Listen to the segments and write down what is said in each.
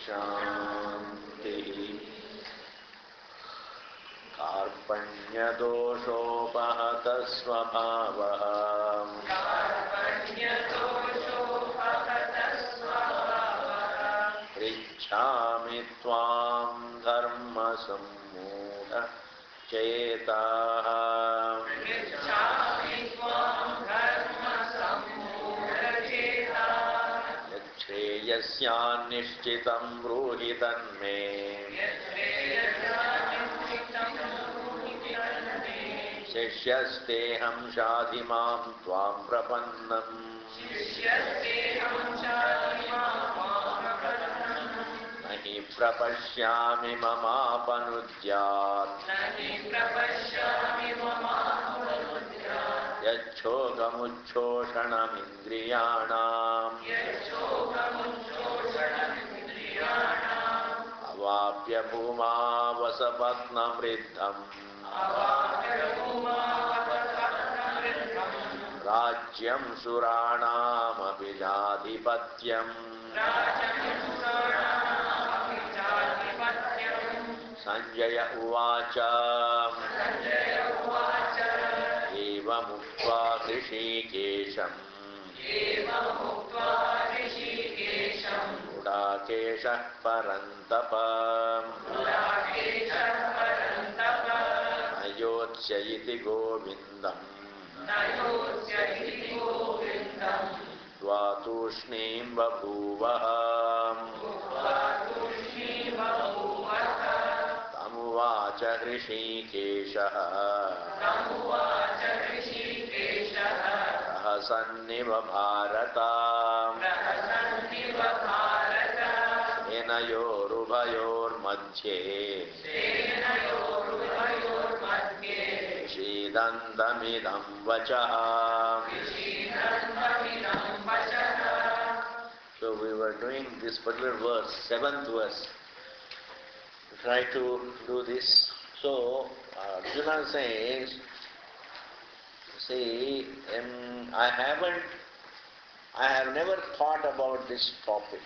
Shanti. Karpanyadoshopahatha svabhavaha Prichhami tvam dharma sammudha chetaha Yachreyasya nishchitam bruhi tanme Shishyasteham shadhimam tvam prapannam Nahi prapashyami mamapanudyat Yacchogamuccoshanam indriyanam Avapya bhuma vasapatnamriddham Rajyam suranam abhijadhipatyam Sanjaya uvacha Eva muktva Hrishikesham Udakeshah parantapa Ayotsya iti govindam Dvatushnim babhuvaham Tamuvacha Hrishikeshah Rahasanniva bharatam Senayorubhayor madhye Shidandamidam vachah. So we were doing this particular verse, 7th verse. Try to do this. So Arjuna says, see, I have never thought about this topic.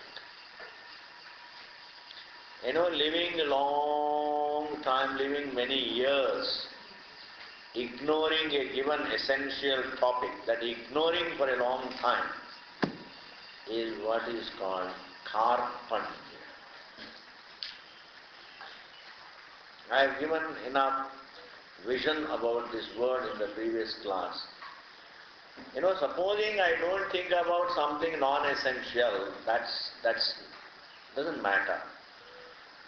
Living a long time, living many years, ignoring a given essential topic, that ignoring for a long time is what is called karpanya. I have given enough vision about this word in the previous class. Supposing I don't think about something non-essential, that's doesn't matter.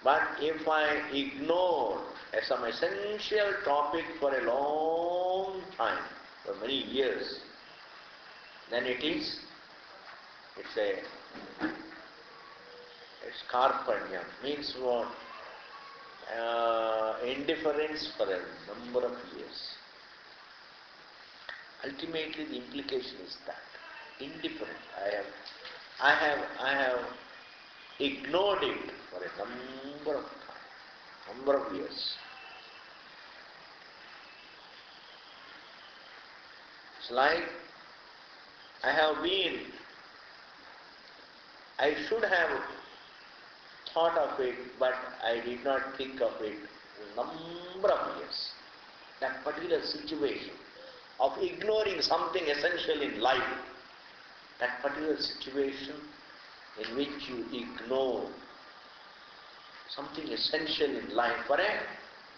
But if I ignore some essential topic for a long time, for many years, then it's karpanya, means what? Indifference for a number of years. Ultimately, the implication is that indifferent. I have ignored it for a number of years. It's like I should have thought of it, but I did not think of it a number of years. That particular situation of ignoring something essential in life, that particular situation in which you ignore something essential in life for a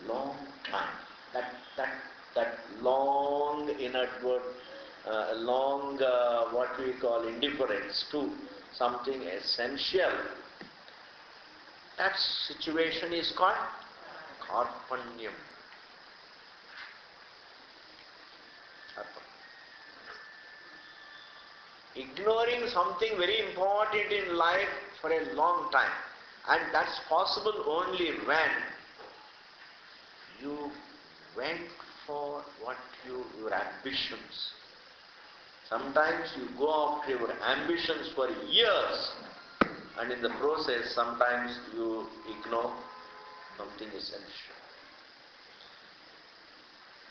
long time, that long inadvertent, what we call indifference to something essential, that situation is called karpanyam. Ignoring something very important in life for a long time, and that's possible only when you went for your ambitions. Sometimes you go after your ambitions for years, and in the process sometimes you ignore something essential.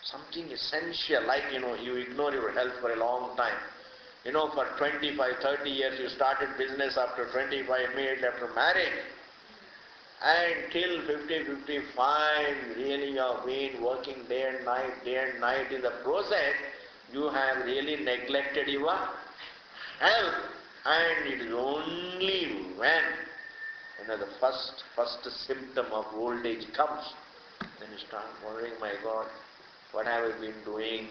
Something essential, like you ignore your health for a long time. For 25, 30 years you started business, after 25, immediately after marriage, And till 50, 55, really you have been working day and night in the process, you have really neglected your health. And it is only when the first symptom of old age comes, then you start wondering, my God, what have I been doing?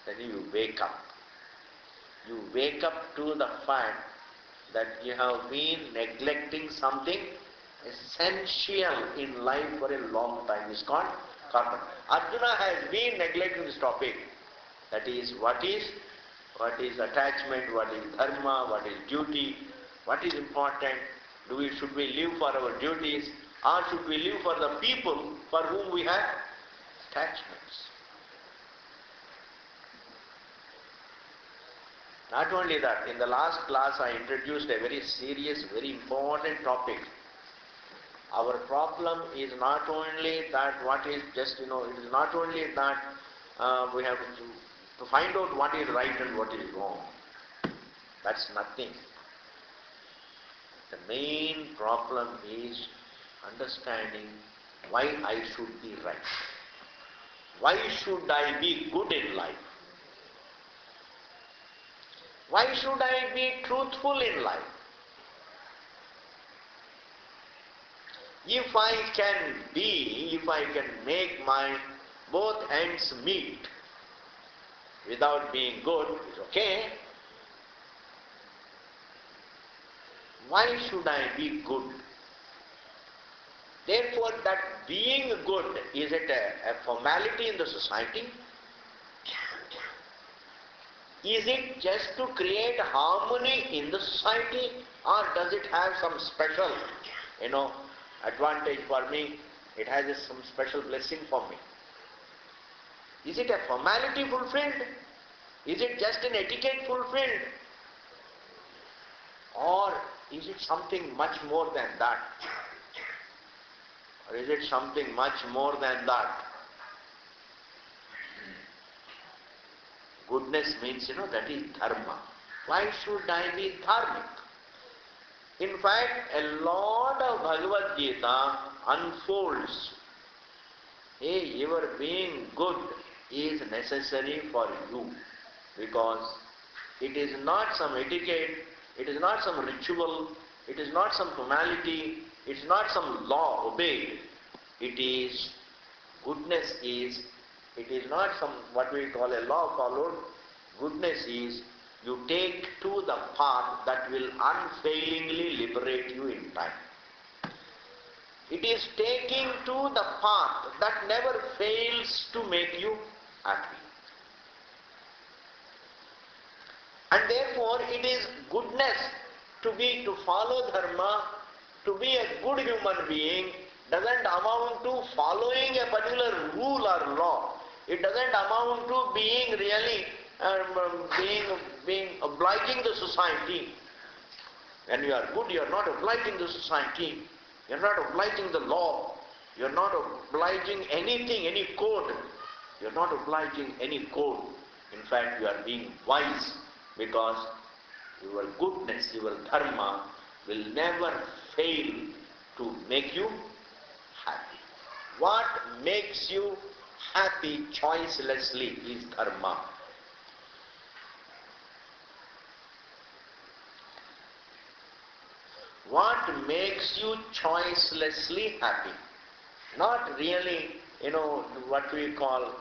Then you wake up. You wake up to the fact that you have been neglecting something essential in life for a long time. It's called karma. Arjuna has been neglecting this topic. That is, what is attachment, what is dharma, what is duty, what is important. Should we live for our duties, or should we live for the people for whom we have attachments? Not only that, in the last class I introduced a very serious, very important topic. Our problem is not only that what is just, it is not only that we have to find out what is right and what is wrong. That's nothing. The main problem is understanding why I should be right. Why should I be good in life? Why should I be truthful in life? If I can make my both ends meet without being good, it's okay. Why should I be good? Therefore, that being good, is it a formality in the society? Is it just to create harmony in the society, or does it have some special, advantage for me? It has some special blessing for me. Is it a formality fulfilled? Is it just an etiquette fulfilled? Or is it something much more than that? Or is it something much more than that? Goodness means, that is dharma. Why should I be dharmic? In fact, a lot of Bhagavad Gita unfolds. Hey, your being good is necessary for you, because it is not some etiquette, it is not some ritual, it is not some formality, it is not some law obeyed. It is not some what we call a law followed. Goodness is you take to the path that will unfailingly liberate you in time. It is taking to the path that never fails to make you happy. And therefore it is goodness to follow dharma, to be a good human being, doesn't amount to following a particular rule or law. It doesn't amount to being really being obliging the society. When you are good, you are not obliging the society. You are not obliging the law. You are not obliging anything, any code. You are not obliging any code. In fact, you are being wise, because your goodness, your dharma will never fail to make you happy. What makes you happy choicelessly is dharma. What makes you choicelessly happy? Not really, what we call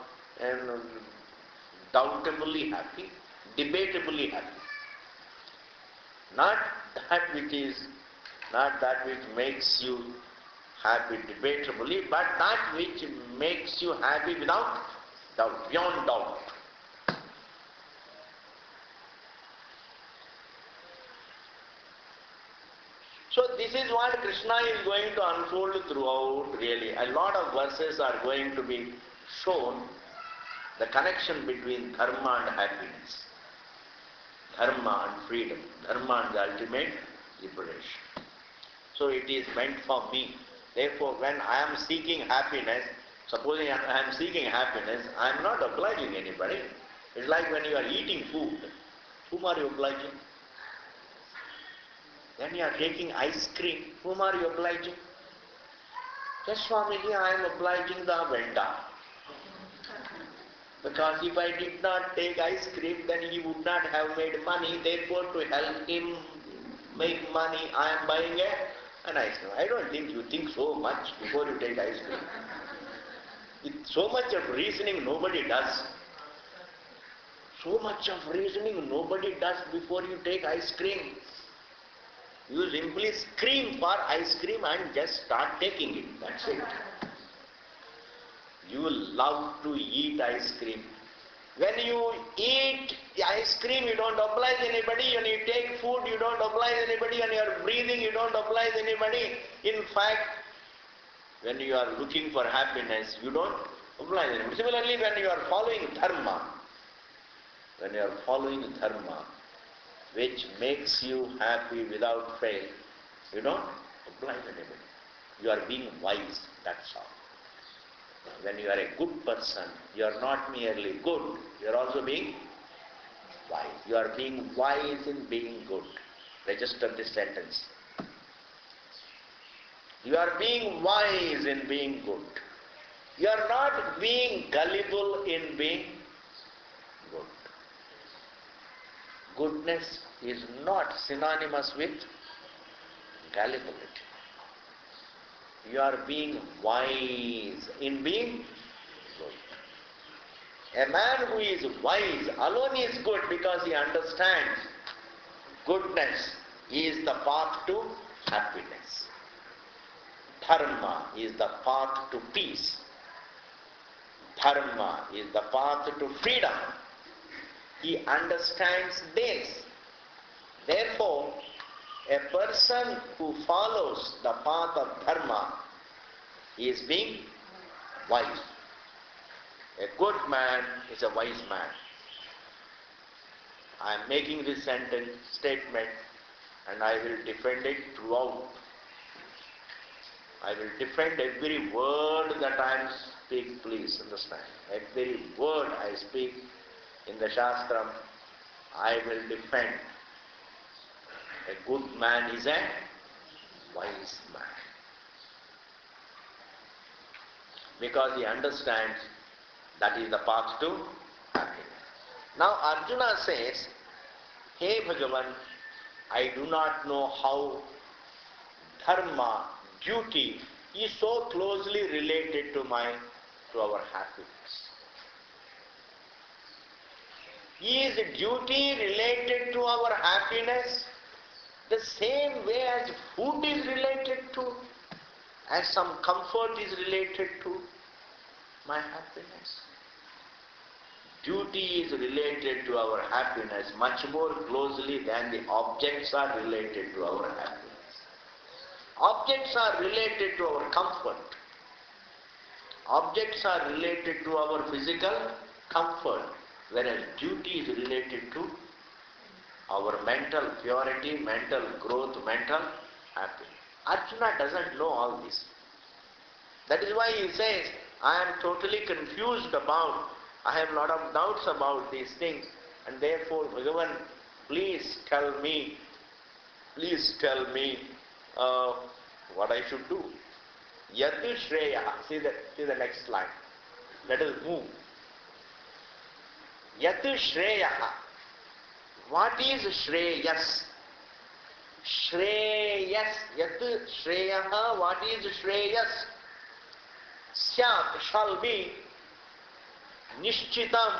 doubtably happy, debatably happy. Not that which makes you happy debatably, but that which makes you happy without doubt, beyond doubt. So this is what Krishna is going to unfold throughout, really. A lot of verses are going to be shown, the connection between dharma and happiness, dharma and freedom, dharma and the ultimate liberation. So it is meant for me. Therefore, when I am seeking happiness, supposing I am seeking happiness, I am not obliging anybody. It's like when you are eating food. Whom are you obliging? When you are taking ice cream, whom are you obliging? Yes, Swamiji, I am obliging the vendor. Because if I did not take ice cream, then he would not have made money. Therefore, to help him make money, I am buying an ice cream. I don't think you think so much before you take ice cream. With so much of reasoning, nobody does. So much of reasoning, nobody does before you take ice cream. You simply scream for ice cream and just start taking it. That's it. You love to eat ice cream. When you eat ice cream, you don't oblige anybody. When you take food, you don't oblige anybody. When you are breathing, you don't oblige anybody. In fact, when you are looking for happiness, you don't oblige anybody. Similarly, when you are following dharma, which makes you happy without fail, you don't oblige anybody. You are being wise, that's all. When you are a good person, you are not merely good, you are also being wise. You are being wise in being good. Register this sentence. You are being wise in being good. You are not being gullible in being good. Goodness is not synonymous with gullibility. You are being wise in being good. A man who is wise alone is good because he understands goodness is the path to happiness. Dharma is the path to peace. Dharma is the path to freedom. He understands this. Therefore, a person who follows the path of dharma is being wise. A good man is a wise man. I am making this statement and I will defend it throughout. I will defend every word that I speak, please understand. Every word I speak in the Shastram, I will defend. A good man is a wise man. Because he understands that is the path to happiness. Now Arjuna says, Hey Bhagavan, I do not know how dharma, duty, is so closely related to our happiness. Is duty related to our happiness the same way as food is related to, as some comfort is related to my happiness? Duty is related to our happiness much more closely than the objects are related to our happiness. Objects are related to our comfort. Objects are related to our physical comfort, whereas duty is related to our mental purity, mental growth, mental happiness. Arjuna doesn't know all this. That is why he says, I am totally confused I have a lot of doubts about these things, and therefore, Bhagavan, please tell me what I should do. Yati Shreya, see the next line. Let us move. Yati Shreya. What is Shreyas? Shreyas. Yat Shreya. What is Shreyas? Syat shall be Nishchitam,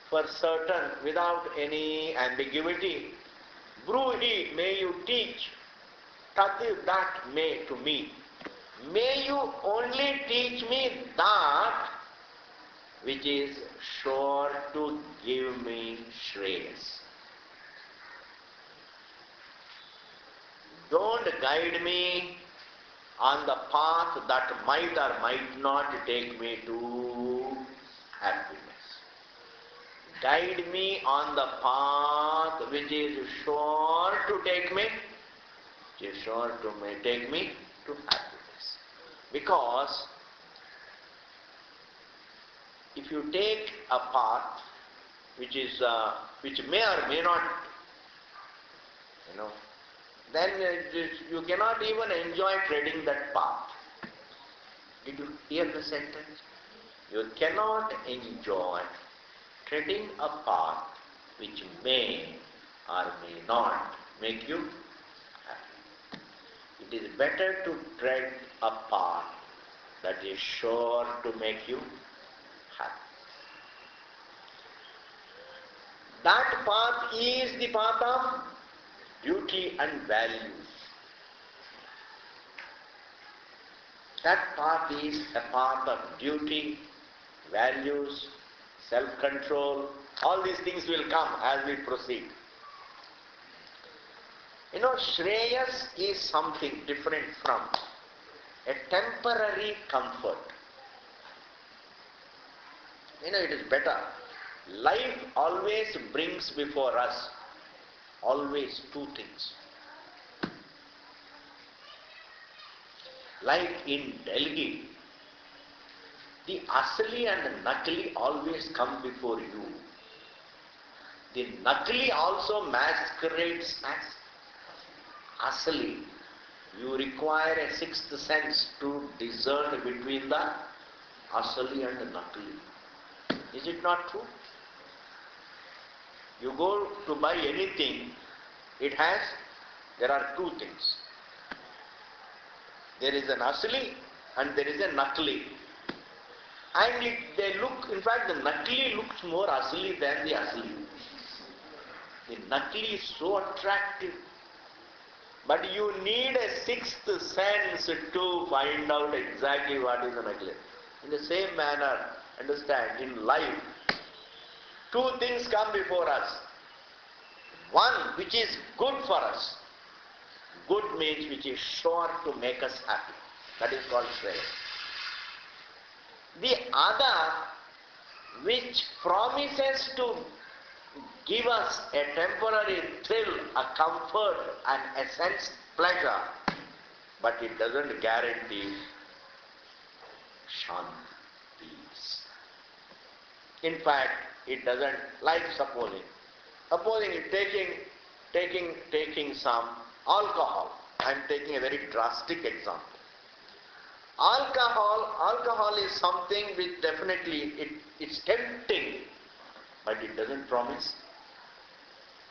for certain, without any ambiguity. Bruhi, may you teach. Tat, that may to me. May you only teach me that which is sure to give me Shreyas. Don't guide me on the path that might or might not take me to happiness. Guide me on the path which is sure to take me, take me to happiness. Because if you take a path which may or may not, then you cannot even enjoy treading that path. Did you hear the sentence? You cannot enjoy treading a path which may or may not make you happy. It is better to tread a path that is sure to make you happy. That path is the path of duty and values. That path is a path of duty, values, self-control. All these things will come as we proceed. Shreyas is something different from a temporary comfort. It is better. Life always brings before us always two things. Like in Delhi, the Asli and the Nakli always come before you. The Nakli also masquerades as Asli. You require a sixth sense to discern between the Asli and the Nakli. Is it not true? You go to buy anything, there are two things. There is an Asli and there is a Nakli. And in fact the Nakli looks more Asli than the Asli. The Nakli is so attractive. But you need a sixth sense to find out exactly what is the Nakli. In the same manner, understand, in life, two things come before us. One which is good for us. Good means which is sure to make us happy. That is called Shreya. The other which promises to give us a temporary thrill, a comfort and a sense pleasure, but it doesn't guarantee shanti, peace. In fact, it doesn't, like supposing taking some alcohol. I am taking a very drastic example. Alcohol is something which definitely it's tempting, but it doesn't promise.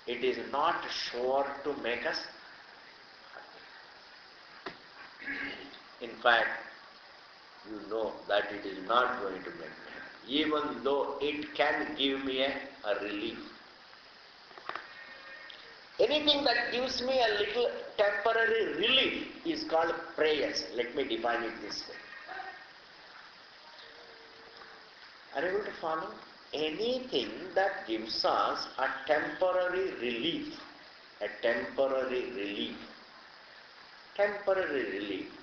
It is not sure to make us happy. In fact, you know that it is not going to make me happy, even though it can give me a relief. Anything that gives me a little temporary relief is called prayers. Let me define it this way. Are you able to follow? Anything that gives us a temporary relief,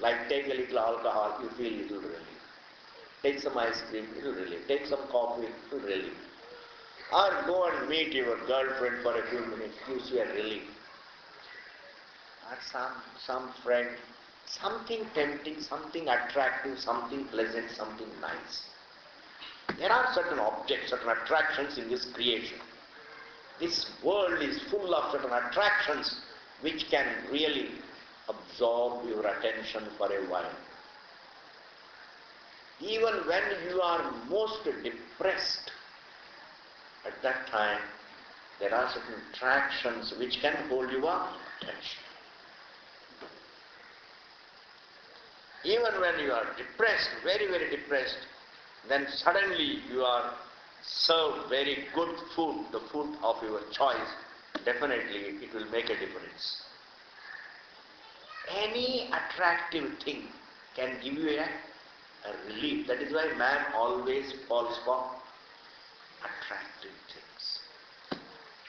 like take a little alcohol, you feel little relief. Take some ice cream, little relief. Take some coffee, little relief. Or go and meet your girlfriend for a few minutes, gives you a relief. Or some friend, something tempting, something attractive, something pleasant, something nice. There are certain objects, certain attractions in this creation. This world is full of certain attractions which can really absorb your attention for a while. Even when you are most depressed, at that time, there are certain attractions which can hold your attention. Even when you are depressed, very, very depressed, then suddenly you are served very good food, the food of your choice, definitely it will make a difference. Any attractive thing can give you a relief. That is why man always falls for attractive things.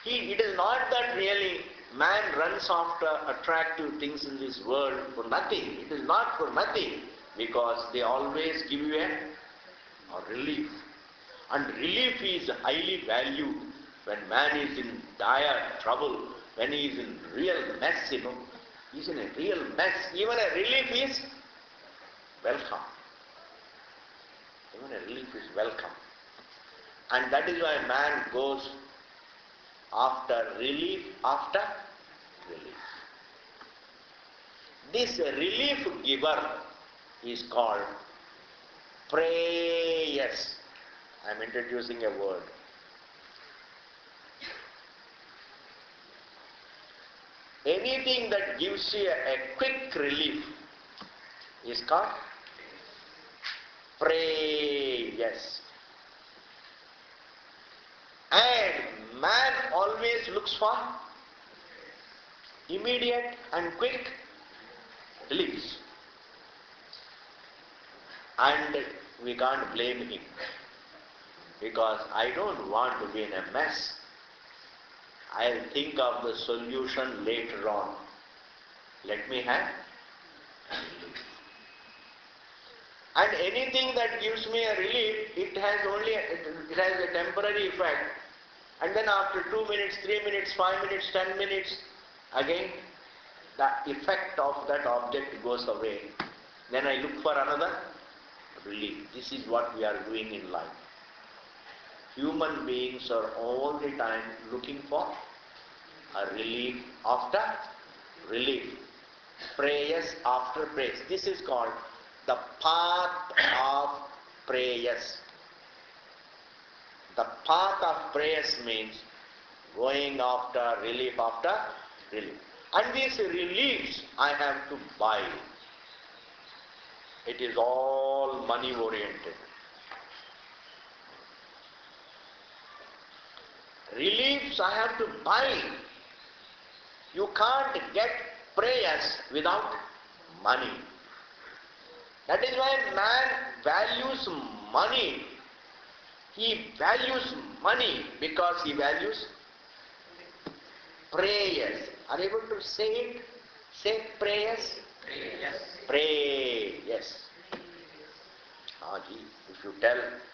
It is not that really man runs after attractive things in this world for nothing. It is not for nothing, because they always give you a relief. And relief is highly valued when man is in dire trouble, when he is in real mess, He is in a real mess. Even a relief is welcome. Even a relief is welcome. And that is why man goes after relief after relief. This relief giver is called prayers. I am introducing a word. Anything that gives you a quick relief is called prayers. And man always looks for immediate and quick reliefs. And we can't blame him, because I don't want to be in a mess. I'll think of the solution later on. Let me have. And anything that gives me a relief, it has a temporary effect. And then after 2 minutes, 3 minutes, 5 minutes, 10 minutes, again the effect of that object goes away. Then I look for another relief. This is what we are doing in life. Human beings are all the time looking for a relief after relief. Prayers after prayers. This is called the path of prayers. The path of prayers means going after relief after relief. And these reliefs I have to buy. It is all money oriented. Reliefs I have to buy. You can't get prayers without money. That is why man values money. He values money because he values prayers. Are you able to say it? Say prayers. Yes. Pray, yes.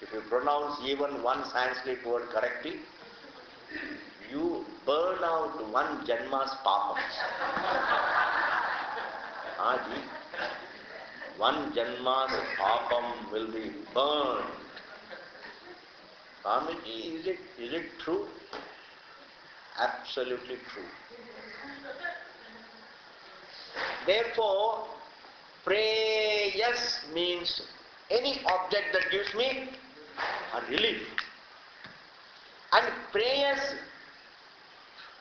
If you pronounce even one Sanskrit word correctly, you burn out one Janma's papams. One Janma's papam will be burned. Swamiji, is it true? Absolutely true. Therefore, prayers means any object that gives me a relief. And prayers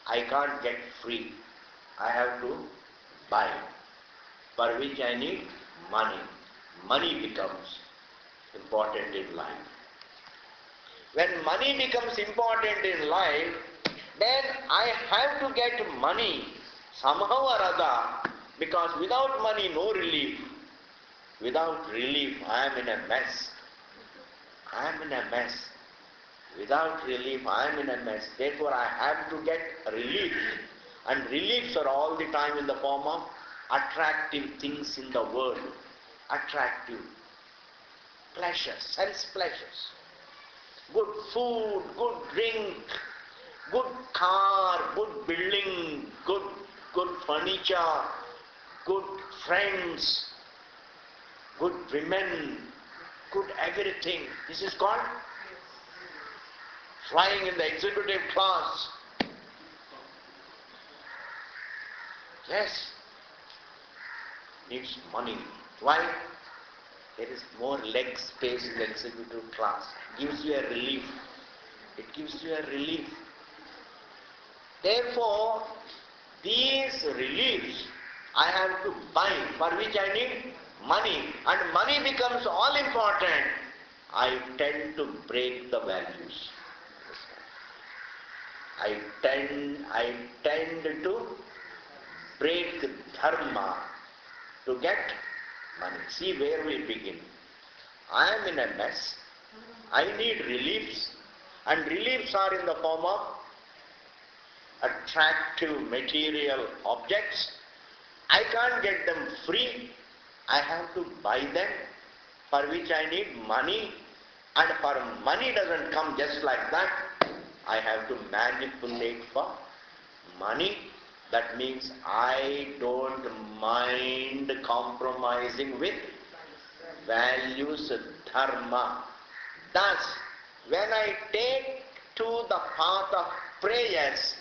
I can't get free. I have to buy, for which I need money. Money becomes important in life. When money becomes important in life, then I have to get money somehow or other, because without money, no relief. Without relief, I am in a mess. I am in a mess. Without relief, I am in a mess. Therefore, I have to get relief. And reliefs are all the time in the form of attractive things in the world. Attractive pleasures, sense pleasures. Good food, good drink, good car, good building, good furniture, good friends, good women, good everything. This is called flying in the executive class. Yes, needs money. Why? There is more leg space in the executive class. Gives you a relief. It gives you a relief. Therefore, these reliefs I have to buy, for which I need money. And money becomes all important. I tend to break the values. I tend to break dharma to get money. See where we begin. I am in a mess. I need reliefs. And reliefs are in the form of attractive material objects. I can't get them free. I have to buy them, for which I need money. And for money doesn't come just like that. I have to manipulate for money. That means I don't mind compromising with values, dharma. Thus, when I take to the path of prayers,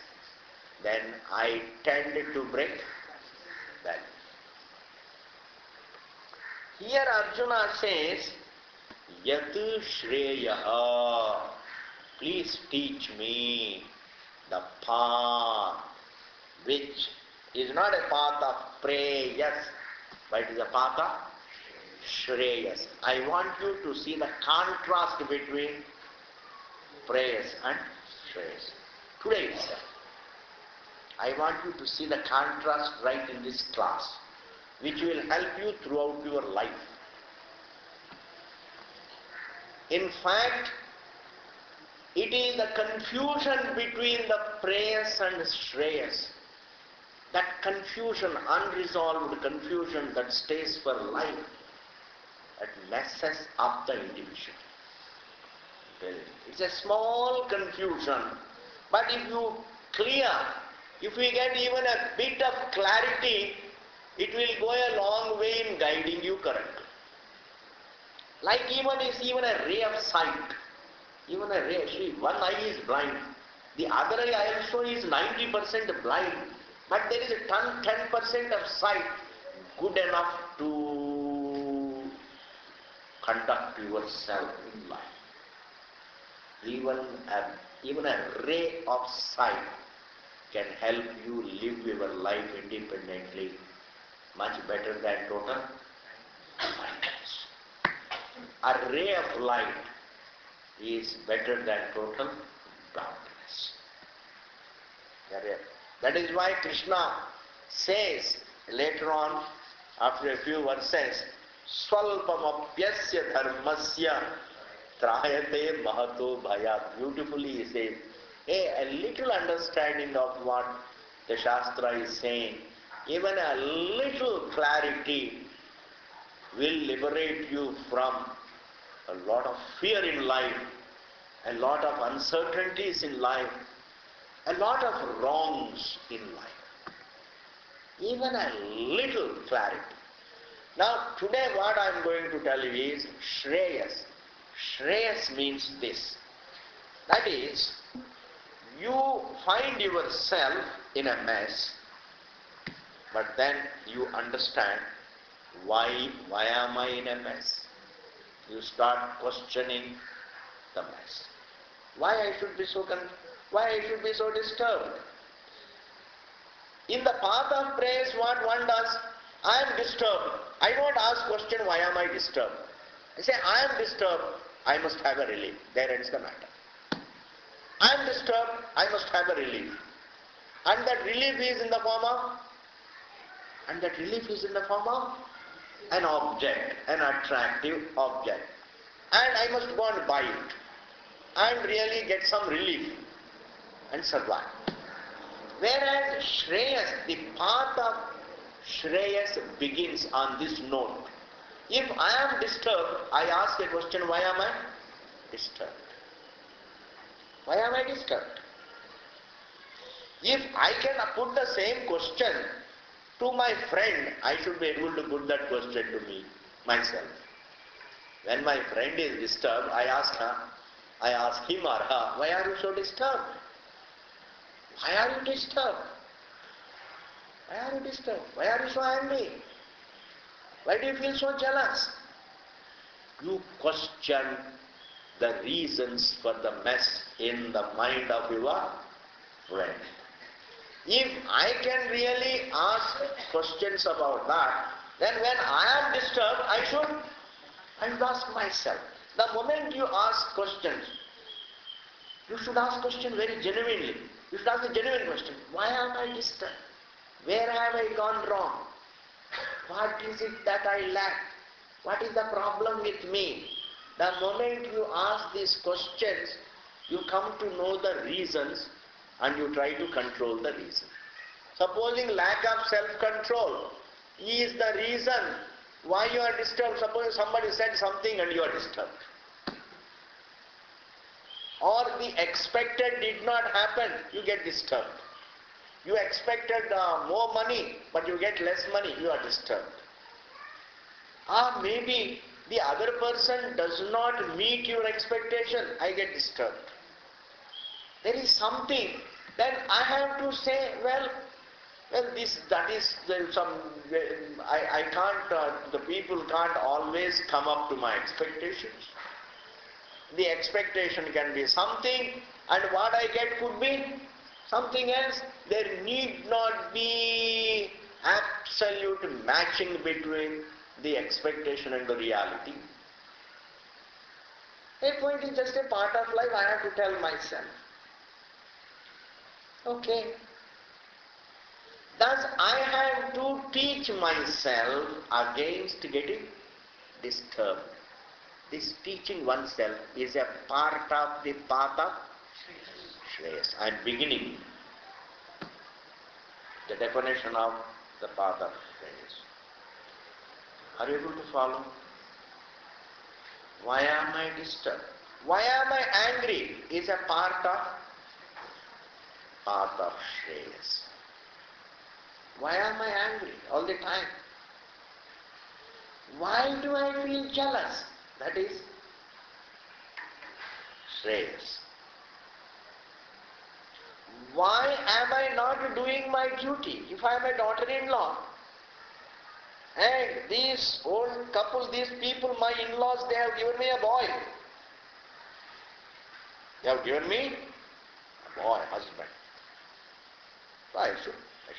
then I tend to break values. Here Arjuna says, Yat Shreyaha, please teach me the path which is not a path of prayas, but it is a path of Shreyas. I want you to see the contrast between prayas and Shreyas. Today itself, I want you to see the contrast right in this class, which will help you throughout your life. In fact, it is the confusion between the prayas and Shreyas, that confusion, unresolved confusion that stays for life, that messes up the individual. It's a small confusion, but if you clear, if we get even a bit of clarity, it will go a long way in guiding you correctly. Like even a ray of sight. Even a ray, see, one eye is blind. The other eye also is 90% blind. But there is a 10% of sight good enough to conduct yourself in life. Even a ray of sight can help you live your life independently much better than total blindness. A ray of light is better than total darkness. That is why Krishna says later on, after a few verses, Swalpamapyasya dharmasya trayate mahato bhayat. Beautifully he says, a little understanding of what the Shastra is saying, even a little clarity will liberate you from a lot of fear in life, a lot of uncertainties in life, a lot of wrongs in life. Even a little clarity. Now today what I am going to tell you is Shreyas. Shreyas means this. That is, you find yourself in a mess, but then you understand why am I in a mess? You start questioning the mess. Why I should be so disturbed? In the path of praise, what one does, I am disturbed. I don't ask question, why am I disturbed? I say, I am disturbed, I must have a relief. There ends the matter. I am disturbed, I must have a relief. And that relief is in the form of an object, an attractive object. And I must go and buy it and really get some relief and survive. Whereas Shreyas, the path of Shreyas begins on this note. If I am disturbed, I ask a question, why am I disturbed? Why am I disturbed? If I can put the same question to my friend, I should be able to put that question to me, myself. When my friend is disturbed, I ask him or her, why are you so disturbed? Why are you disturbed? Why are you disturbed? Why are you so angry? Why do you feel so jealous? You question the reasons for the mess in the mind of your friend. If I can really ask questions about that, then when I am disturbed, I should ask myself. The moment you ask questions, you should ask question very genuinely. You should ask a genuine question. Why am I disturbed? Where have I gone wrong? What is it that I lack? What is the problem with me? The moment you ask these questions, you come to know the reasons and you try to control the reason. Supposing lack of self-control is the reason why you are disturbed. Suppose somebody said something and you are disturbed. Or the expected did not happen, you get disturbed. You expected more money, but you get less money, you are disturbed. Or maybe the other person does not meet your expectation, I get disturbed. There is something, then I have to say, well, Well, that is I can't, the people can't always come up to my expectations. The expectation can be something, and what I get could be something else. There need not be absolute matching between the expectation and the reality. A point is just a part of life, I have to tell myself. Okay. Thus, I have to teach myself against getting disturbed. This teaching oneself is a part of the path of Shreyas. I am beginning the definition of the path of Shreyas. Are you able to follow? Why am I disturbed? Why am I angry? Is a part of path of Shreyas. Why am I angry all the time? Why do I feel jealous? That is Shreyas. Why am I not doing my duty? If I am a daughter-in-law, and these old couple, these people, my in-laws, they have given me a boy. They have given me a boy, husband. So I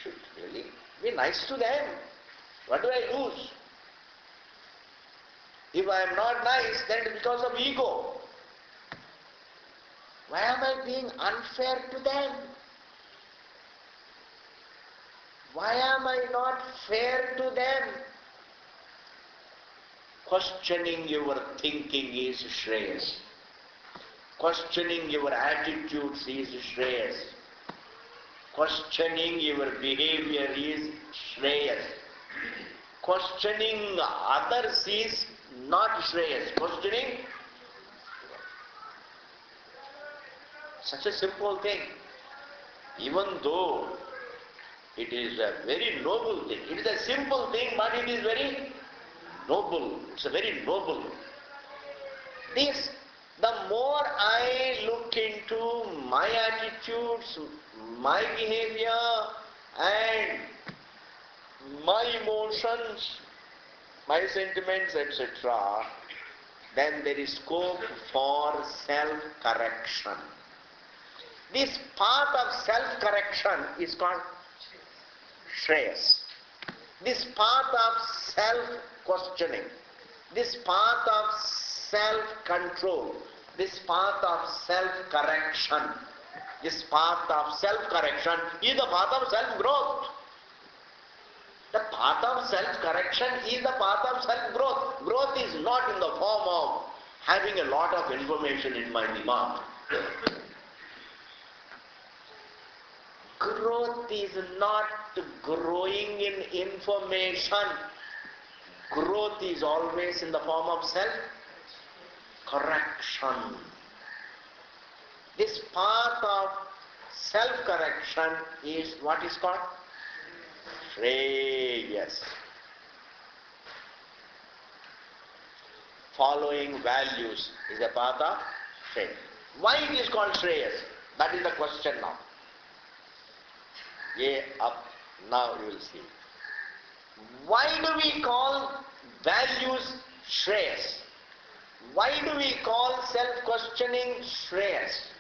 should really be nice to them. What do I lose? If I am not nice, then it is because of ego. Why am I being unfair to them? Why am I not fair to them? Questioning your thinking is Shreyas. Questioning your attitudes is Shreyas. Questioning your behavior is Shreyas. Questioning others is not Shreyas. Questioning such a simple thing. Even though it is a very noble thing. It is a simple thing, but it is very noble. It's a very noble. This, the more I look into my attitudes, my behavior, and my emotions, my sentiments, etc., then there is scope for self-correction. This path of self-correction is called Shreyas. This path of self-questioning, this path of self-control, this path of self-correction, this path of self-correction is the path of self-growth. The path of self-correction is the path of self-growth. Growth is not in the form of having a lot of information in my dimag. Growth is not growing in information. Growth is always in the form of self-correction. This path of self-correction is what is called Shreyas. Following values is a path of Shreyas. Why it is called Shreyas? That is the question now. Up. Now you will see. Why do we call values Shreyas? Why do we call self-questioning Shreyas?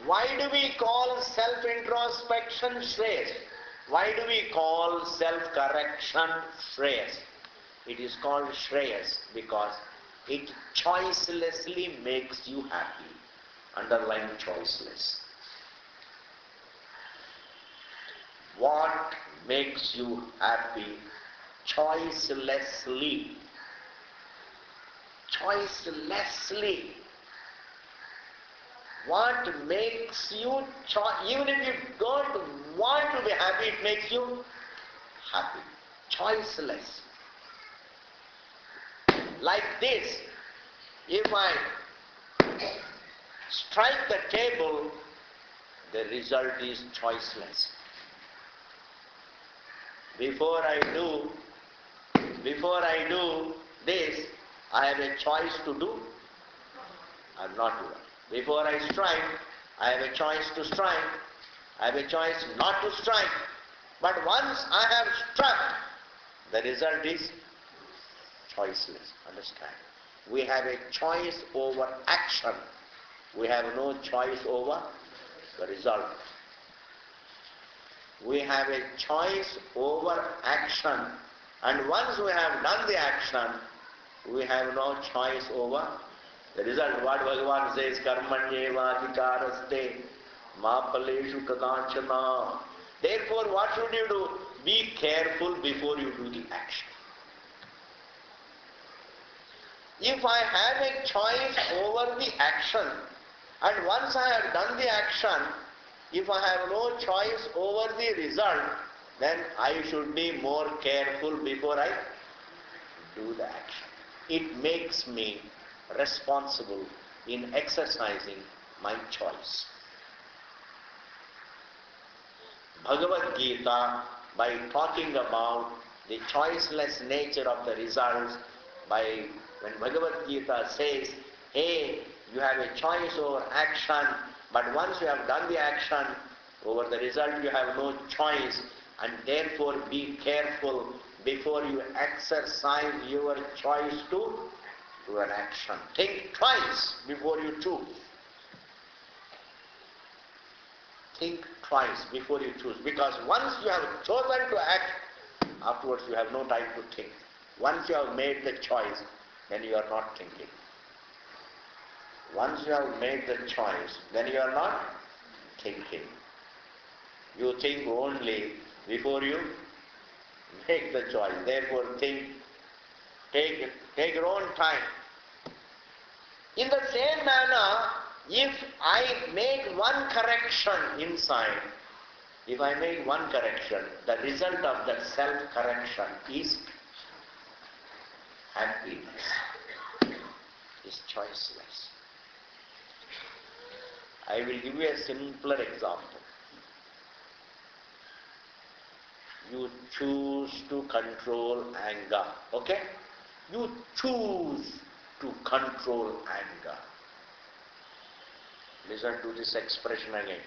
Why do we call self-introspection Shreyas? Why do we call self-correction Shreyas? It is called Shreyas because it choicelessly makes you happy. Underline choiceless. What makes you happy? Choicelessly. Choicelessly. What makes you, even if you don't want to be happy, it makes you happy. Choiceless. Like this, if I strike the table, the result is choiceless. Before I do this, I have a choice to do or not to do. Before I strike, I have a choice to strike. I have a choice not to strike. But once I have struck, the result is choiceless. Understand? We have a choice over action. We have no choice over the result. We have a choice over action, and once we have done the action, we have no choice over the result. What Bhagavan says, karmanyevadhikaraste ma phaleshu kadachana. Therefore, what should you do? Be careful before you do the action. If I have a choice over the action, and once I have done the action, if I have no choice over the result, then I should be more careful before I do the action. It makes me responsible in exercising my choice. Bhagavad Gita, by talking about the choiceless nature of the results, when Bhagavad Gita says, hey, you have a choice over action, but once you have done the action, over the result you have no choice, and therefore be careful before you exercise your choice to do an action. Think twice before you choose. Think twice before you choose, because once you have chosen to act, afterwards you have no time to think. Once you have made the choice, then you are not thinking. Once you have made the choice, then you are not thinking. You think only before you make the choice. Therefore think, take your own time. In the same manner, if I make one correction inside, if I make one correction, the result of that self-correction is happiness, is choiceless. I will give you a simpler example. You choose to control anger, okay? You choose to control anger. Listen to this expression again.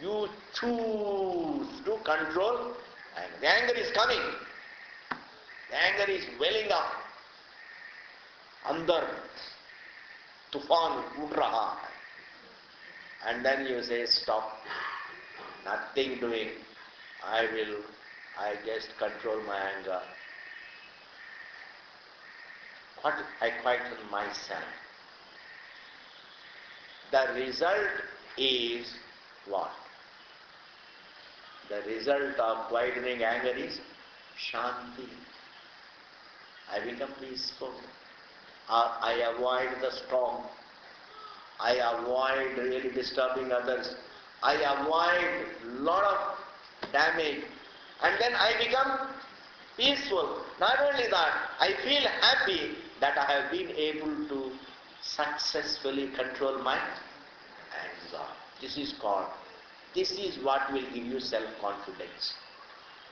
You choose to control anger. The anger is coming. The anger is welling up. Andar tufan ud raha hai. And then you say, stop. Nothing doing. I just control my anger. What I quieten myself. The result is what? The result of quietening anger is shanti. I become peaceful. I avoid the storm. I avoid really disturbing others. I avoid lot of damage. And then I become peaceful. Not only that, I feel happy that I have been able to successfully control my anger. This is what will give you self-confidence.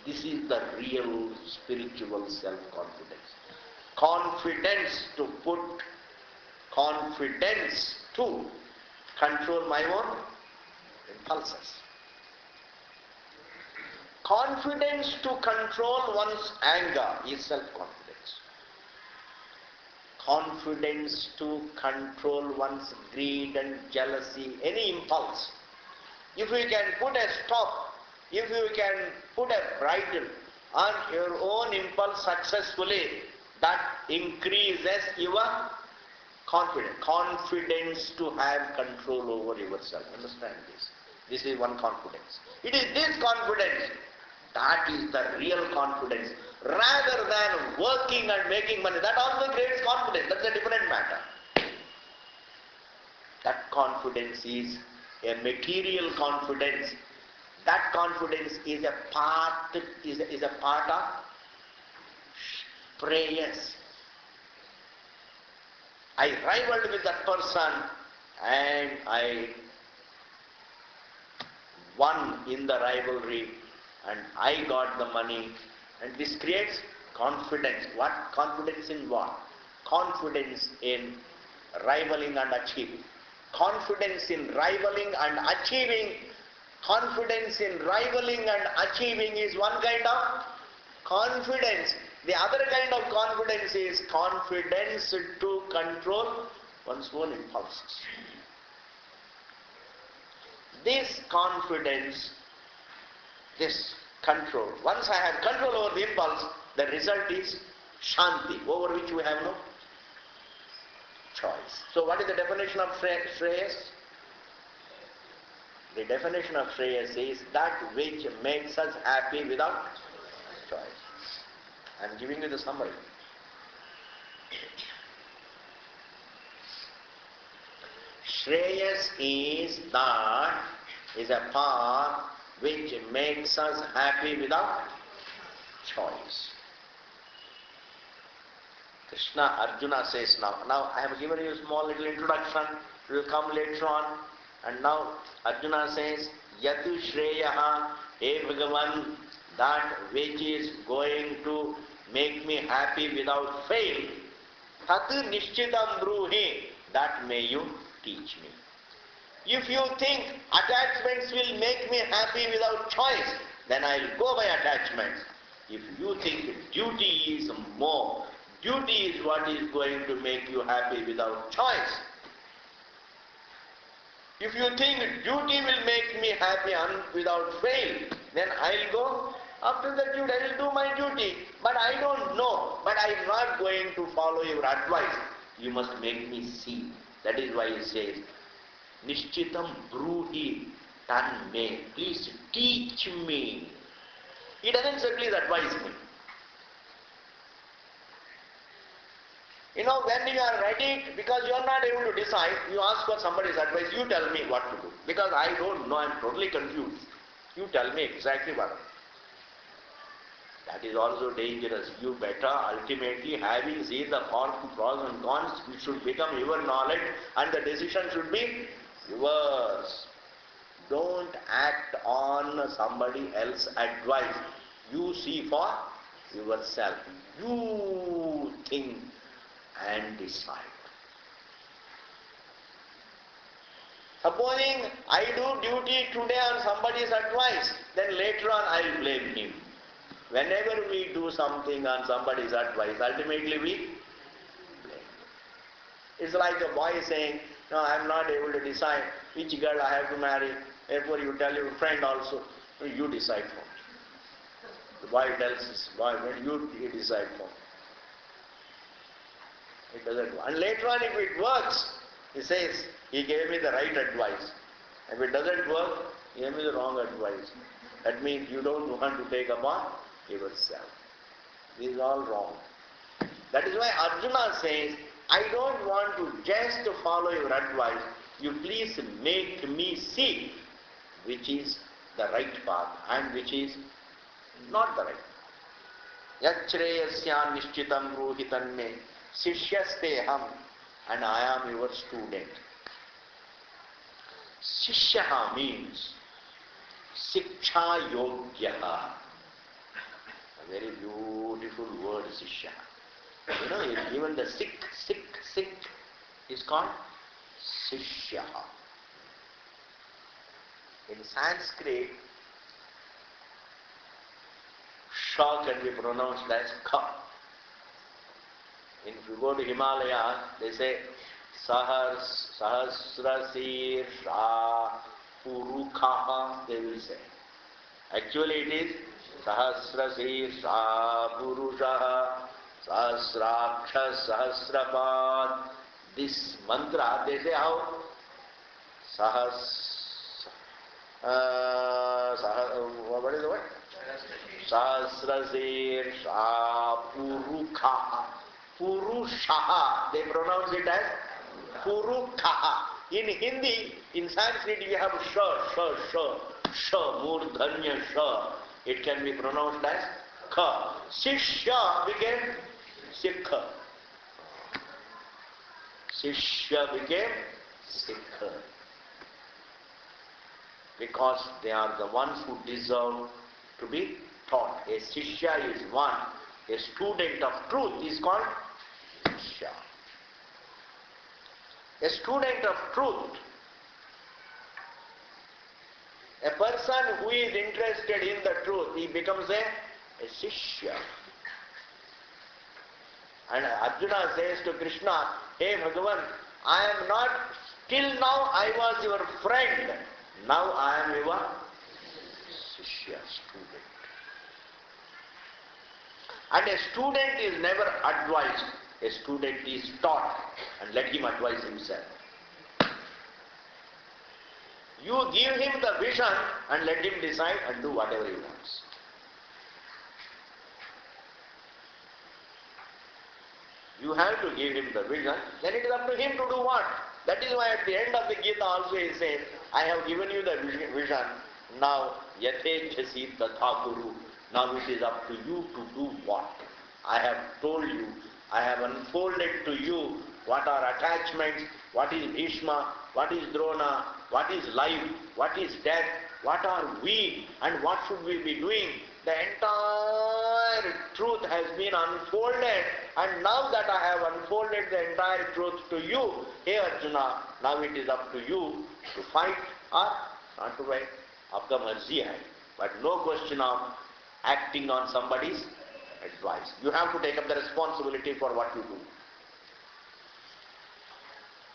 This is the real spiritual self-confidence. Confidence to control my own impulses. Confidence to control one's anger is self-confidence. Confidence to control one's greed and jealousy, any impulse. If you can put a stop, if you can put a bridle on your own impulse successfully, that increases your confidence. Confidence to have control over yourself. Understand this? This is one confidence. It is this confidence that is the real confidence. Rather than working and making money, that also creates confidence. That's a different matter. That confidence is a material confidence. That confidence is a part of prayers. I rivaled with that person and I won in the rivalry and I got the money, and this creates confidence. What? Confidence in what? Confidence in rivaling and achieving. Confidence in rivaling and achieving Confidence in rivaling and achieving is one kind of confidence. The other kind of confidence is confidence to control one's own impulses. This confidence, this control, once I have control over the impulse, the result is Shanti, over which we have no choice. So what is the definition of Shreyas? The definition of Shreyas is that which makes us happy without choice. I am giving you the summary. Shreyas is a path which makes us happy without choice. Krishna, Arjuna says now I have given you a small little introduction, it will come later on, and now Arjuna says, Yatu Shreyaha, He Bhagavan, that which is going to make me happy without fail, Tat Nishchitam Bruhi, that may you teach me. If you think attachments will make me happy without choice, then I will go by attachments. If you think duty is more, duty is what is going to make you happy without choice. If you think duty will make me happy without fail, then I will go after the duty. I will do my duty. But I don't know. But I am not going to follow your advice. You must make me see. That is why he says, Nishchitam Bruhi Tanme. Please teach me. He doesn't say, please advise me. You know, when you are ready, because you are not able to decide, you ask for somebody's advice, you tell me what to do. Because I don't know, I am totally confused. You tell me exactly what. That is also dangerous. You better ultimately, having seen the pros and cons, it should become your knowledge and the decision should be yours. Don't act on somebody else's advice. You see for yourself. You think and decide. Supposing I do duty today on somebody's advice, then later on I will blame him. Whenever we do something on somebody's advice, ultimately we blame. It's like a boy saying, no, I am not able to decide which girl I have to marry. Therefore you tell your friend also, you decide for me. The boy tells his boyfriend, you decide for me. It doesn't work. And later on if it works, he says, he gave me the right advice. If it doesn't work, he gave me the wrong advice. That means you don't want to take upon yourself. This is all wrong. That is why Arjuna says, I don't want to just follow your advice. You please make me see which is the right path and which is not the right path. Yachreyasya nishchitam ruhitan me sishyasteham, and I am your student. Sishyaha means Siksha Yogyaha. A very beautiful word, Sishya. You know, even the Sikh is called Sishya. In Sanskrit, Sha can be pronounced as Ka. If you go to Himalaya, they say Sahasrasir Sha Purukha, they will say. Actually it is Sahasrasir Sha Purusha Sahasraksha Sahasrapad. This mantra, they say how? What is the word? Sahasrasir Sha Purukha. Purushaha, they pronounce it as Purukha. In Hindi, in Sanskrit we have Sha, Murdhanya Sha. It can be pronounced as Ka. Sishya became Sikha. Sishya became Sikha. Because they are the ones who deserve to be taught. A Sishya is one. A student of truth is called Sishya. A student of truth A person who is interested in the truth, he becomes a Shishya. And Arjuna says to Krishna, hey Bhagavan, I am not, till now I was your friend, now I am your Shishya, student. And a student is never advised, a student is taught, and let him advise himself. You give him the vision and let him decide and do whatever he wants. You have to give him the vision, then it is up to him to do what? That is why at the end of the Gita also he says, I have given you the vision, now yatejhasi tatha kuru. Now it is up to you to do what? I have told you, I have unfolded to you what are attachments, what is Bhishma, what is Drona, what is life, what is death, what are we and what should we be doing. The entire truth has been unfolded, and now that I have unfolded the entire truth to you, hey Arjuna, now it is up to you to fight or not to fight. Aapka marzi hai. But no question of acting on somebody's advice. You have to take up the responsibility for what you do.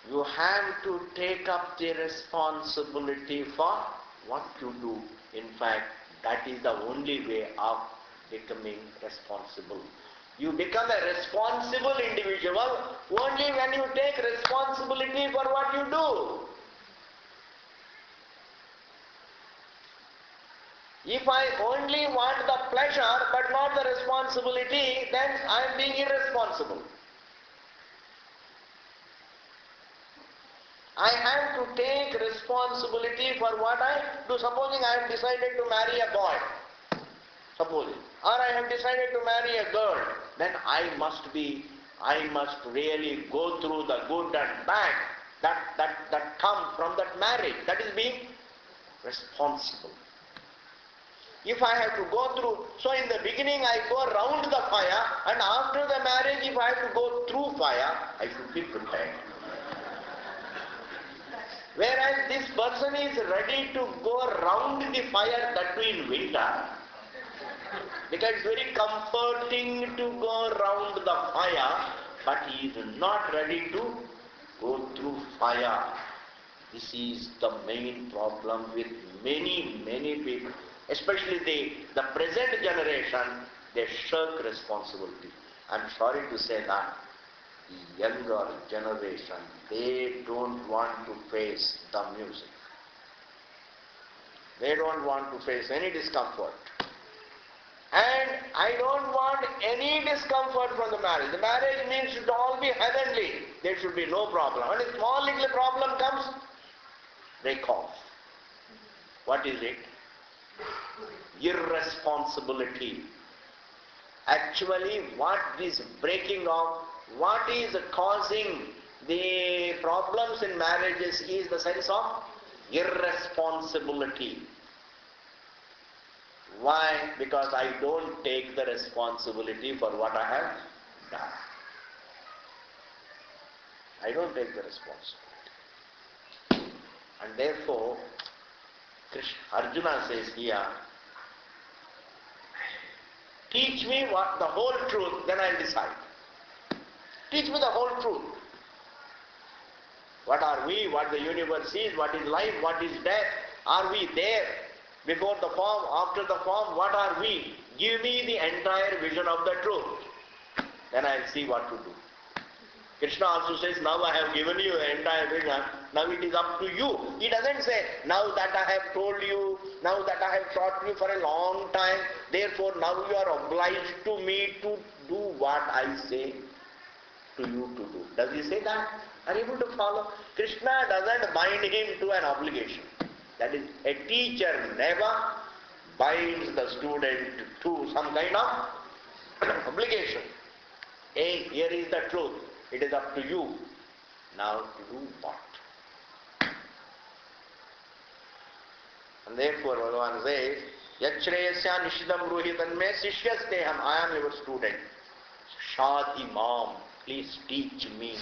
You have to take up the responsibility for what you do. In fact, that is the only way of becoming responsible. You become a responsible individual only when you take responsibility for what you do. If I only want the pleasure but not the responsibility, then I am being irresponsible. I have to take responsibility for what I do. Supposing I have decided to marry a boy, supposing, or I have decided to marry a girl, then I must really go through the good and bad that come from that marriage. That is being responsible. If I have to go through, so in the beginning I go around the fire, and after the marriage if I have to go through fire, I should be prepared. Whereas this person is ready to go around the fire, that too in winter. Because it's very comforting to go around the fire, but he is not ready to go through fire. This is the main problem with many people. Especially the present generation, they shirk responsibility. I'm sorry to say that. The younger generation, they don't want to face the music. They don't want to face any discomfort. And I don't want any discomfort from the marriage. The marriage means should all be heavenly. There should be no problem. When a small little problem comes, break off. What is it? Irresponsibility. Actually, what is breaking off, what is causing the problems in marriages is the sense of irresponsibility. Why? Because I don't take the responsibility for what I have done. I don't take the responsibility. And therefore, Arjuna says here, teach me what the whole truth, then I'll decide. Teach me the whole truth. What are we? What the universe is? What is life? What is death? Are we there? Before the form, after the form, what are we? Give me the entire vision of the truth. Then I'll see what to do. Krishna also says, now I have given you the entire vision, now it is up to you. He doesn't say, now that I have told you, now that I have taught you for a long time, therefore now you are obliged to me to do what I say to you to do. Does he say that? Are you able to follow? Krishna doesn't bind him to an obligation. That is, a teacher never binds the student to some kind of obligation. Hey, here is the truth. It is up to you now to do what. And therefore Bhagavan says, Yachreyasya nishidam ruhitanme sishyasteham, I am your student. Shadhi mam, please teach me.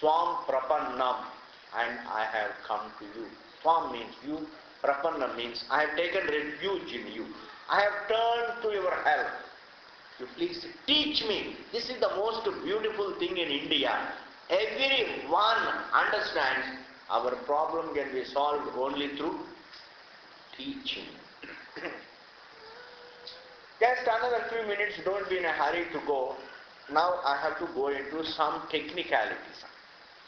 Swam prapannam, and I have come to you. Swam means you, Prapanna means I have taken refuge in you. I have turned to your help. You please teach me. This is the most beautiful thing in India. Everyone understands our problem can be solved only through teaching. Just another few minutes, don't be in a hurry to go. Now I have to go into some technicalities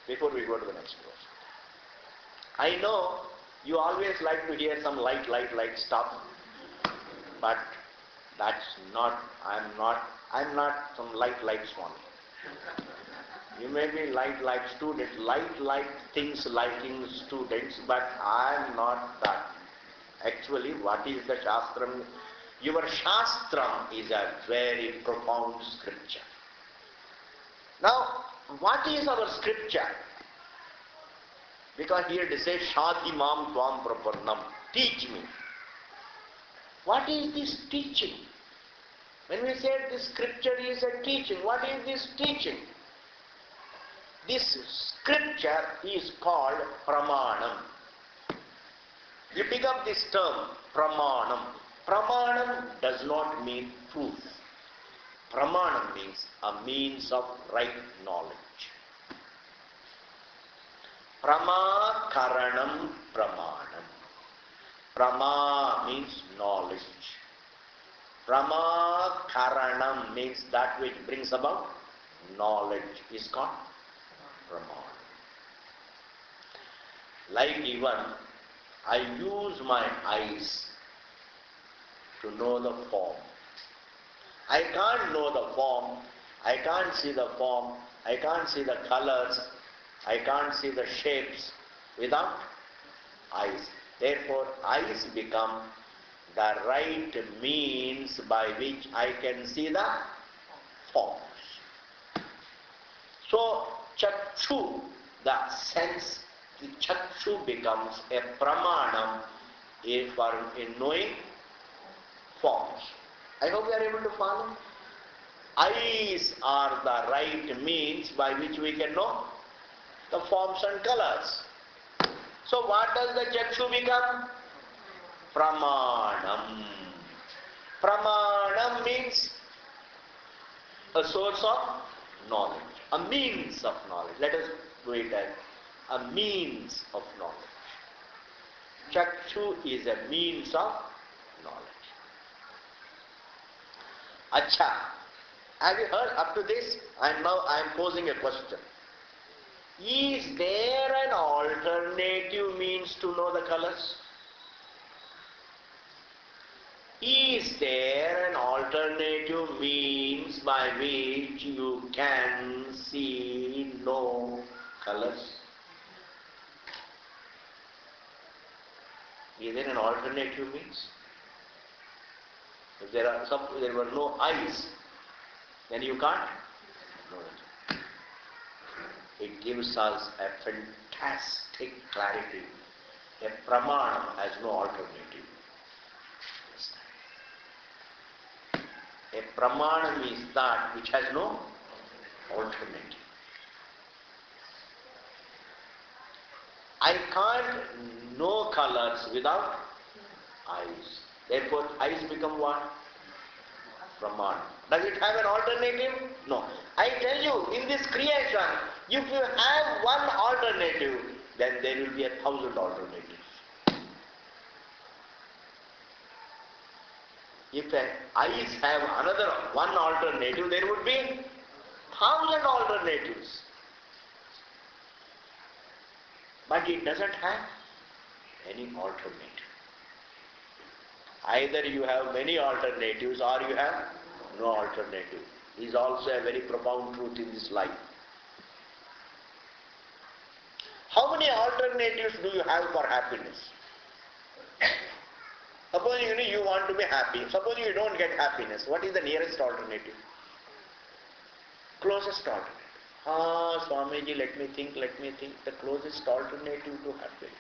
before we go to the next verse. I know you always like to hear some light stuff, but that's not, I'm not some light Swami. You may be light student, light things liking students, but I'm not that. Actually, what is the Shastram? Your Shastram is a very profound scripture. Now, what is our scripture? Because here they say, Shadhi Mam Tvam Prapannam. Teach me. What is this teaching? When we say this scripture is a teaching, what is this teaching? This scripture is called Pramanam. You pick up this term, Pramanam. Pramanam does not mean proof. Pramanam means a means of right knowledge. Prama Karanam Pramanam. Prama means knowledge. Prama Karanam means that which brings about knowledge is called Pramanam. Like even I use my eyes to know the form. I can't know the form, I can't see the form, I can't see the colors, I can't see the shapes without eyes. Therefore, eyes become the right means by which I can see the forms. So, Chakshu, the sense, the Chakshu becomes a Pramanam in knowing forms. I hope you are able to follow. Eyes are the right means by which we can know the forms and colors. So what does the Chakshu become? Pramanam. Pramanam means a source of knowledge, a means of knowledge. Let us do it as a means of knowledge. Chakshu is a means of knowledge. Acha, have you heard up to this? And now I am posing a question. Is there an alternative means to know the colors? Is there an alternative means by which you can see, know colors? Is there an alternative means? If there were no eyes, then you can't know it. It gives us a fantastic clarity. A Pramanam has no alternative. A Pramanam is that which has no alternative. I can't know colors without eyes. Therefore, eyes become what? Pramanam. Does it have an alternative? No. I tell you, in this creation, if you have one alternative, then there will be 1,000 alternatives. If eyes have another one alternative, there would be 1,000 alternatives. But it doesn't have any alternative. Either you have many alternatives or you have no alternative. This is also a very profound truth in this life. How many alternatives do you have for happiness? Suppose you want to be happy. Suppose you don't get happiness. What is the nearest alternative? Closest alternative. Swamiji, let me think. The closest alternative to happiness.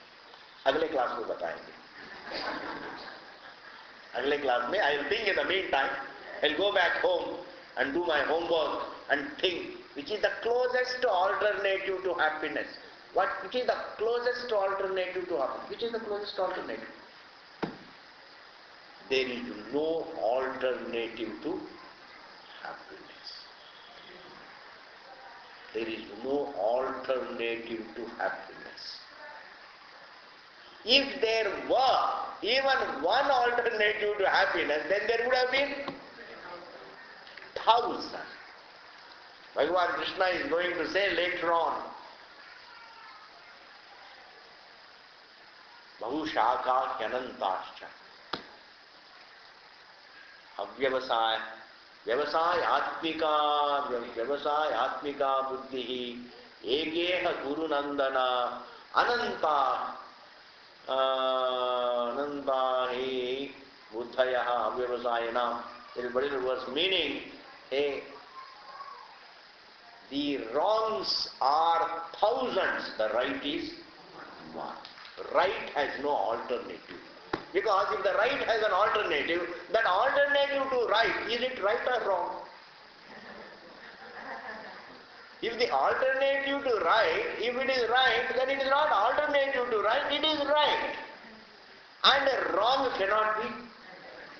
अगले class में बताएंगे. अगले class में I will think in the meantime. I will go back home and do my homework and think which is the closest alternative to happiness. Which is the closest alternative to happiness? Which is the closest alternative? there is no alternative to happiness. There is no alternative to happiness. If there were even one alternative to happiness, then there would have been thousands. Bhagavan Krishna is going to say later on, Bahushaka Hyanantascha Avyavasaya Vyavasayatmika Buddhihi Egeha Guru Nandana Ananta Anantahi Buddhayaha Avyavasayana. There is a particular verse meaning, hey, the wrongs are thousands, the right is one. Right has no alternative. Because if the right has an alternative, that alternative to right, is it right or wrong? If the alternative to right, if it is right, then it is not alternative to right, it is right. And wrong cannot be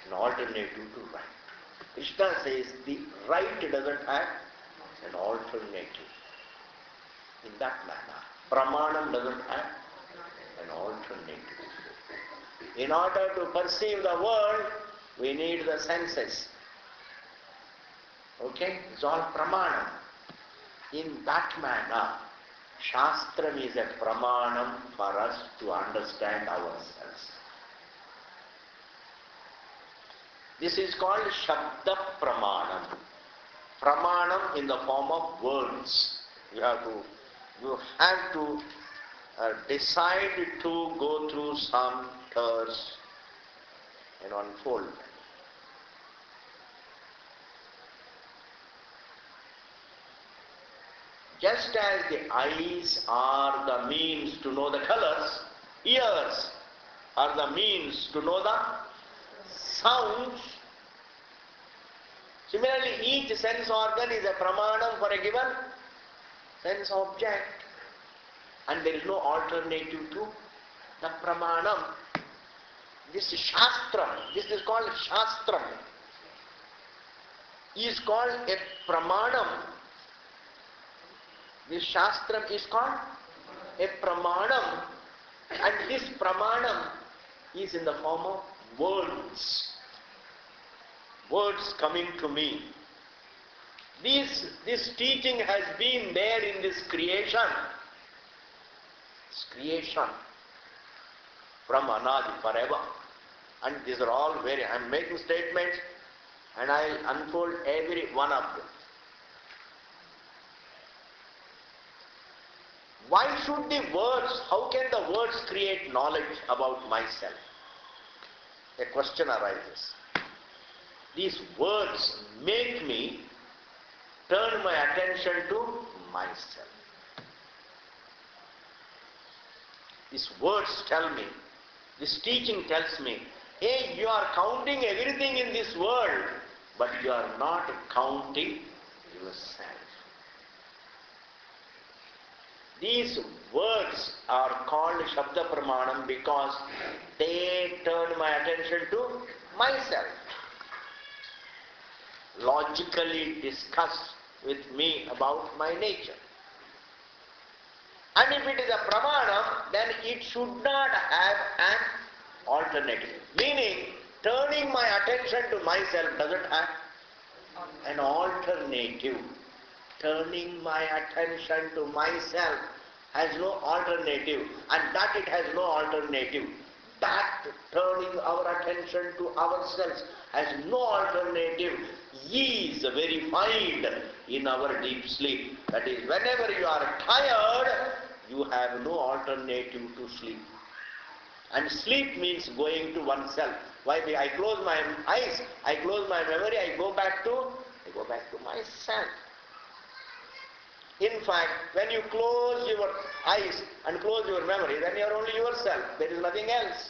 an alternative to right. Krishna says the right doesn't have an alternative. In that manner, Pramanam doesn't have an alternative. In order to perceive the world, we need the senses. Okay? It's all Pramanam. In that manner, Shastram is a Pramanam for us to understand ourselves. This is called Shabda Pramanam. Pramanam in the form of words. You have to decide to go through some tours and unfold. Just as the eyes are the means to know the colors, ears are the means to know the sounds. Similarly, each sense organ is a pramanam for a given sense object. And there is no alternative to the pramanam. This shastram, this is called shastram, is called a pramanam. This shastram is called a pramanam, and this pramanam is in the form of words. Words coming to me. This teaching has been there in this creation. This creation from Anadi, forever. And these are all very, I am making statements and I will unfold every one of them. Why should the words, how can the words create knowledge about myself? A question arises. These words make me turn my attention to myself. These words tell me, this teaching tells me, hey, you are counting everything in this world, but you are not counting yourself. These words are called Shabda Pramanam because they turn my attention to myself. Logically discuss with me about my nature. And if it is a Pramanam, then it should not have an alternative. Meaning, turning my attention to myself doesn't have an alternative. Turning my attention to myself has no alternative, and that it has no alternative. That turning our attention to ourselves has no alternative is verified in our deep sleep. That is, whenever you are tired, you have no alternative to sleep. And sleep means going to oneself. Why? I close my eyes, I close my memory, I go back to myself. In fact, when you close your eyes and close your memory, then you are only yourself. There is nothing else.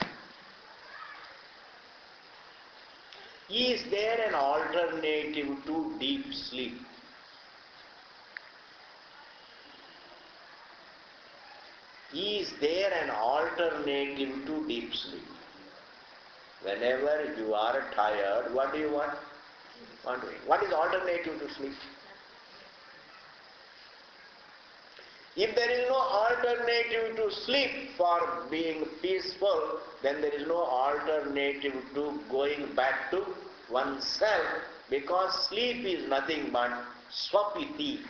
Is there an alternative to deep sleep? Is there an alternative to deep sleep? Whenever you are tired, what do you want? What is alternative to sleep? If there is no alternative to sleep for being peaceful, then there is no alternative to going back to oneself, because sleep is nothing but swapiti,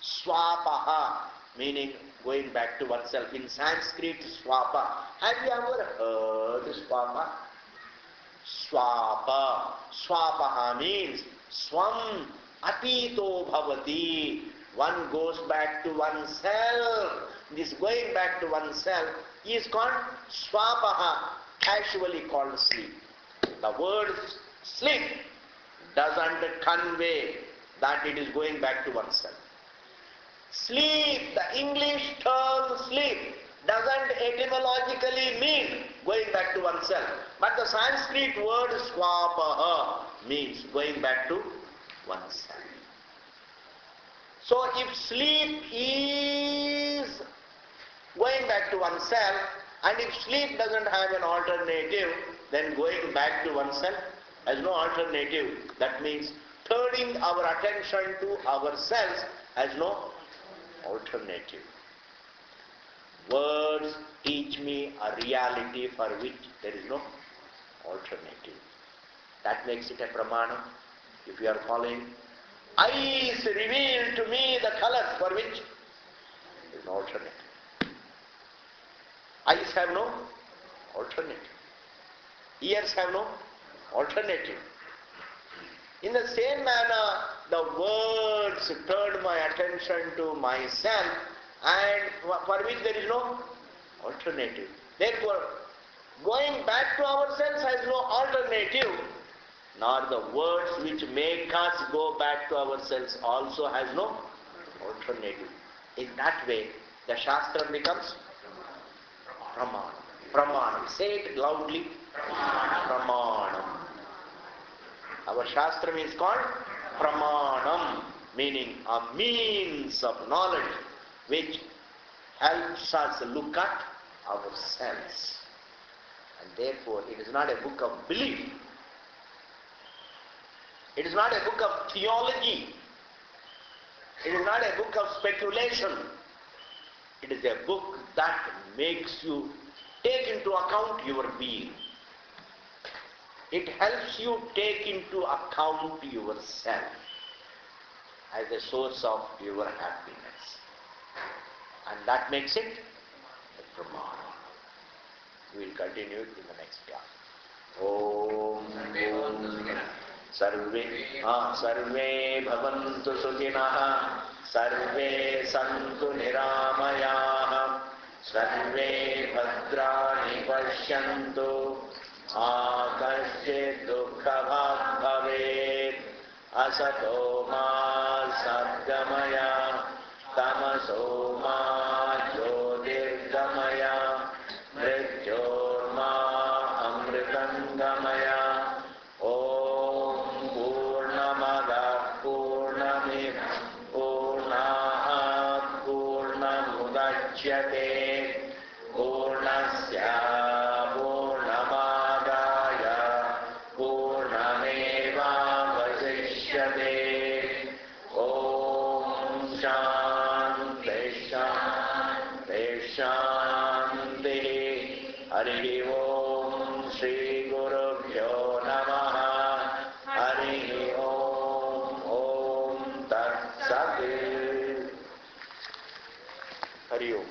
swapaha, meaning going back to oneself. In Sanskrit, swapa. Have you ever heard swapa? Swapa. Swapaha means swam atito bhavati. One goes back to oneself. This going back to oneself is called swapaha, casually called sleep. The word sleep doesn't convey that it is going back to oneself. Sleep, the English term sleep, doesn't etymologically mean going back to oneself. But the Sanskrit word swapaha means going back to oneself. So if sleep is going back to oneself, and if sleep doesn't have an alternative, then going back to oneself has no alternative. That means turning our attention to ourselves has no alternative. Words teach me a reality for which there is no alternative. That makes it a pramana. If you are following, eyes reveal to me the colors for which there is no alternative. Eyes have no alternative. Ears have no alternative. In the same manner, the words turn my attention to myself, and for which there is no alternative. Therefore, going back to ourselves has no alternative, nor the words which make us go back to ourselves also has no alternative. In that way, the Shastra becomes Pramanam. Pramanam. Say it loudly. Pramanam. Our Shastra is called Pramanam, meaning a means of knowledge which helps us look at ourselves. And therefore, it is not a book of belief. It is not a book of theology. It is not a book of speculation. It is a book that makes you take into account your being. It helps you take into account yourself as a source of your happiness. And that makes it a pramana. We will continue it in the next class. Om Sarve Bhavantu Sukhinah, Sarve Santu Niramayah, Sarve Bhadrani Pashyantu, Akashchit Dukkha Bhavet, Asato Ma Sadgamaya, Tamaso Ma Jyotirgamaya, Mrityorma Amritangamaya. Om Purnamada Purnamid Purnahat Purnamudachyate Purnasya Purnamadaya Purnameva Vasishyate. Om Shanti Shanti Shanti. Hari Om Shri Gurubhyo Namaha. Hari Om Om Tat Sat. Hari Om.